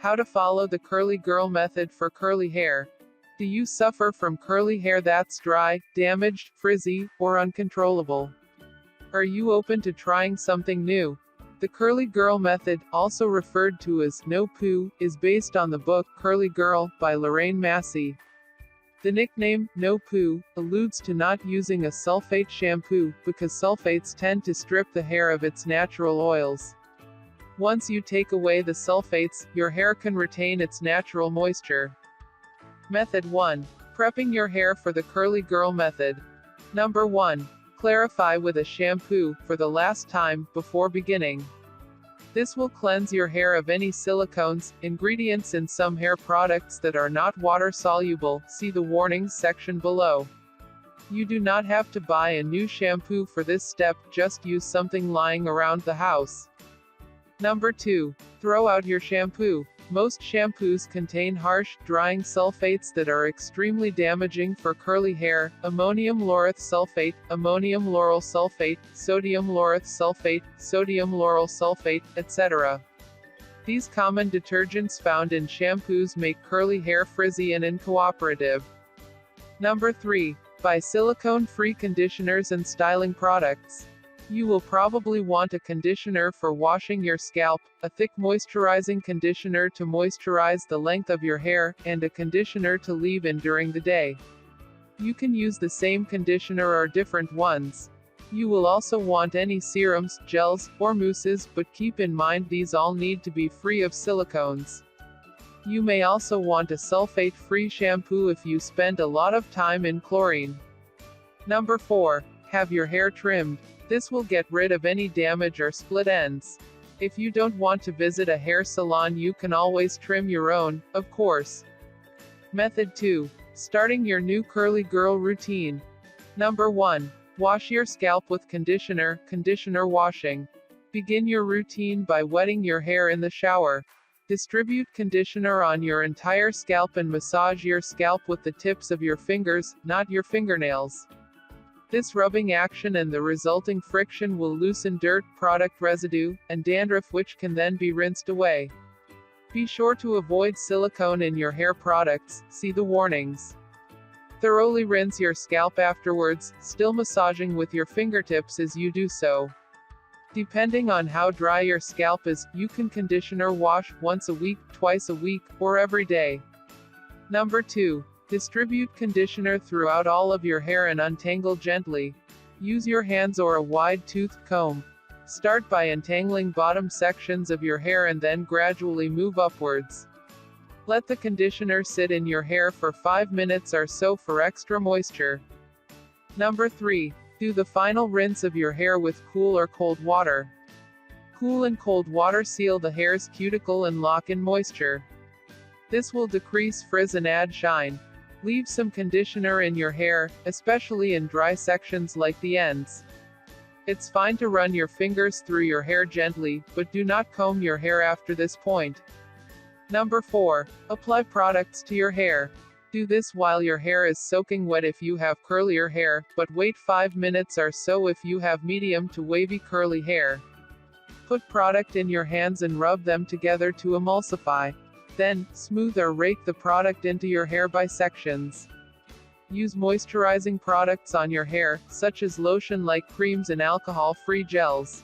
How to follow the curly girl method for curly hair. Do you suffer from curly hair that's dry, damaged, frizzy, or uncontrollable? Are you open to trying something new? The curly girl method, also referred to as no poo, is based on the book Curly Girl by Lorraine Massey. The nickname, no poo, alludes to not using a sulfate shampoo, because sulfates tend to strip the hair of its natural oils. Once you take away the sulfates, your hair can retain its natural moisture. Method 1. Prepping your hair for the curly girl method. Number 1. Clarify with a shampoo, for the last time, before beginning. This will cleanse your hair of any silicones, ingredients in some hair products that are not water-soluble, see the warnings section below. You do not have to buy a new shampoo for this step, just use something lying around the house. Number 2. Throw out your shampoo. Most shampoos contain harsh, drying sulfates that are extremely damaging for curly hair: ammonium laureth sulfate, ammonium lauryl sulfate, sodium laureth sulfate, sodium lauryl sulfate, etc. These common detergents found in shampoos make curly hair frizzy and uncooperative. Number 3. Buy silicone-free conditioners and styling products. You will probably want a conditioner for washing your scalp, a thick moisturizing conditioner to moisturize the length of your hair, and a conditioner to leave in during the day. You can use the same conditioner or different ones. You will also want any serums, gels, or mousses, but keep in mind these all need to be free of silicones. You may also want a sulfate-free shampoo if you spend a lot of time in chlorine. Number 4. Have your hair trimmed. This will get rid of any damage or split ends. If you don't want to visit a hair salon, you can always trim your own, of course. Method 2. Starting your new curly girl routine. Number 1. Wash your scalp with conditioner, conditioner washing. Begin your routine by wetting your hair in the shower. Distribute conditioner on your entire scalp and massage your scalp with the tips of your fingers, not your fingernails. This rubbing action and the resulting friction will loosen dirt, product residue, and dandruff, which can then be rinsed away. Be sure to avoid silicone in your hair products, see the warnings. Thoroughly rinse your scalp afterwards, still massaging with your fingertips as you do so. Depending on how dry your scalp is, you can conditioner wash once a week, twice a week, or every day. Number 2. Distribute conditioner throughout all of your hair and untangle gently. Use your hands or a wide-toothed comb. Start by untangling bottom sections of your hair and then gradually move upwards. Let the conditioner sit in your hair for 5 minutes or so for extra moisture. Number 3. Do the final rinse of your hair with cool or cold water. Cool and cold water seal the hair's cuticle and lock in moisture. This will decrease frizz and add shine. Leave some conditioner in your hair, especially in dry sections like the ends. It's fine to run your fingers through your hair gently, but do not comb your hair after this point. Number 4. Apply products to your hair. Do this while your hair is soaking wet if you have curlier hair, but wait 5 minutes or so if you have medium to wavy curly hair. Put product in your hands and rub them together to emulsify. Then, smooth or rake the product into your hair by sections. Use moisturizing products on your hair, such as lotion-like creams and alcohol-free gels.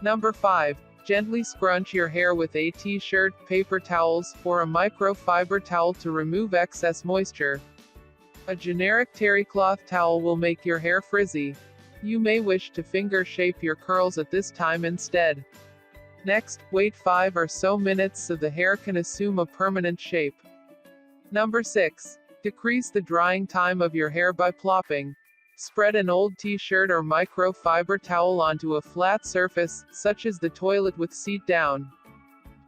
Number 5. Gently scrunch your hair with a t-shirt, paper towels, or a microfiber towel to remove excess moisture. A generic terry cloth towel will make your hair frizzy. You may wish to finger shape your curls at this time instead. Next, wait 5 or so minutes so the hair can assume a permanent shape. Number 6. Decrease the drying time of your hair by plopping. Spread an old t-shirt or microfiber towel onto a flat surface, such as the toilet with seat down.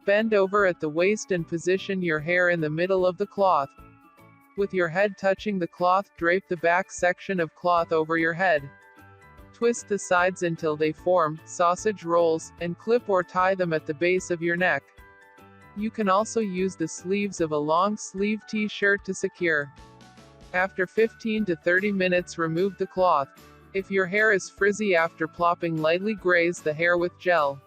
Bend over at the waist and position your hair in the middle of the cloth. With your head touching the cloth, drape the back section of cloth over your head. Twist the sides until they form sausage rolls, and clip or tie them at the base of your neck. You can also use the sleeves of a long sleeve t-shirt to secure. After 15 to 30 minutes, remove the cloth. If your hair is frizzy after plopping, lightly graze the hair with gel.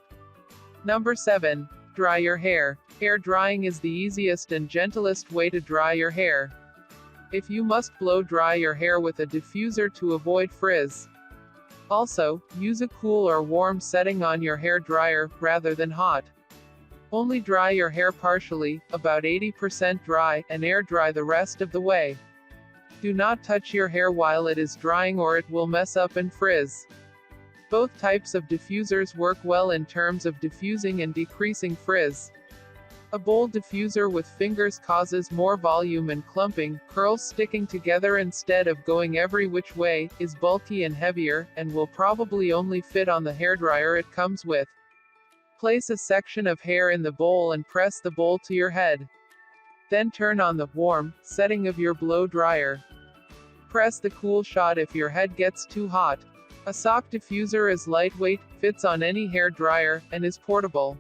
Number 7. Dry your hair. Hair drying is the easiest and gentlest way to dry your hair. If you must blow dry your hair with a diffuser to avoid frizz. Also, use a cool or warm setting on your hair dryer, rather than hot. Only dry your hair partially, about 80% dry, and air dry the rest of the way. Do not touch your hair while it is drying or it will mess up and frizz. Both types of diffusers work well in terms of diffusing and decreasing frizz. A bowl diffuser with fingers causes more volume and clumping, curls sticking together instead of going every which way, is bulky and heavier, and will probably only fit on the hairdryer it comes with. Place a section of hair in the bowl and press the bowl to your head. Then turn on the warm setting of your blow dryer. Press the cool shot if your head gets too hot. A sock diffuser is lightweight, fits on any hair dryer, and is portable.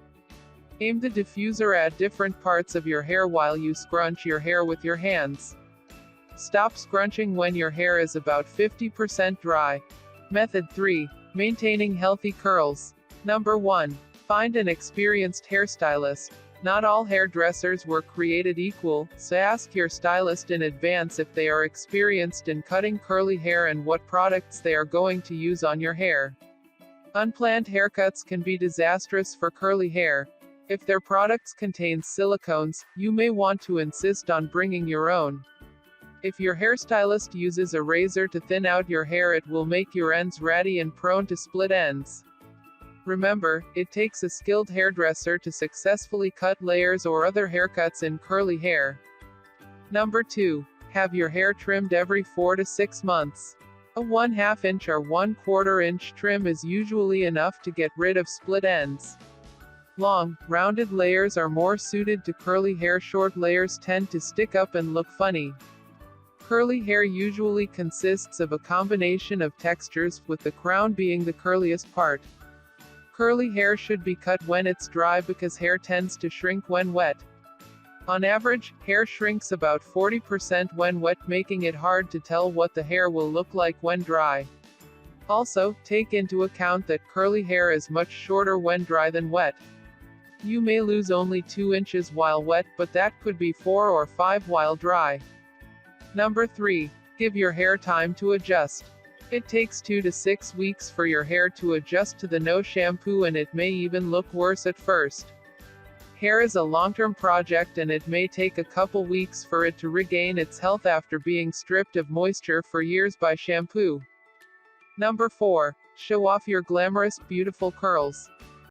Aim the diffuser at different parts of your hair while you scrunch your hair with your hands. Stop scrunching when your hair is about 50% dry. Method 3. Maintaining healthy curls. Number 1. Find an experienced hairstylist. Not all hairdressers were created equal, so ask your stylist in advance if they are experienced in cutting curly hair and what products they are going to use on your hair. Unplanned haircuts can be disastrous for curly hair. If their products contain silicones, you may want to insist on bringing your own. If your hairstylist uses a razor to thin out your hair, it will make your ends ratty and prone to split ends. Remember, it takes a skilled hairdresser to successfully cut layers or other haircuts in curly hair. Number 2. Have your hair trimmed every 4 to 6 months. A 1/2 inch or 1/4 inch trim is usually enough to get rid of split ends. Long, rounded layers are more suited to curly hair. Short layers tend to stick up and look funny. Curly hair usually consists of a combination of textures, with the crown being the curliest part. Curly hair should be cut when it's dry because hair tends to shrink when wet. On average, hair shrinks about 40% when wet, making it hard to tell what the hair will look like when dry. Also, take into account that curly hair is much shorter when dry than wet. You may lose only 2 inches while wet, but that could be 4 or 5 while dry. Number 3. Give your hair time to adjust. It takes 2 to 6 weeks for your hair to adjust to the no shampoo, and it may even look worse at first. Hair is a long-term project, and it may take a couple weeks for it to regain its health after being stripped of moisture for years by shampoo. Number 4. Show off your glamorous, beautiful curls.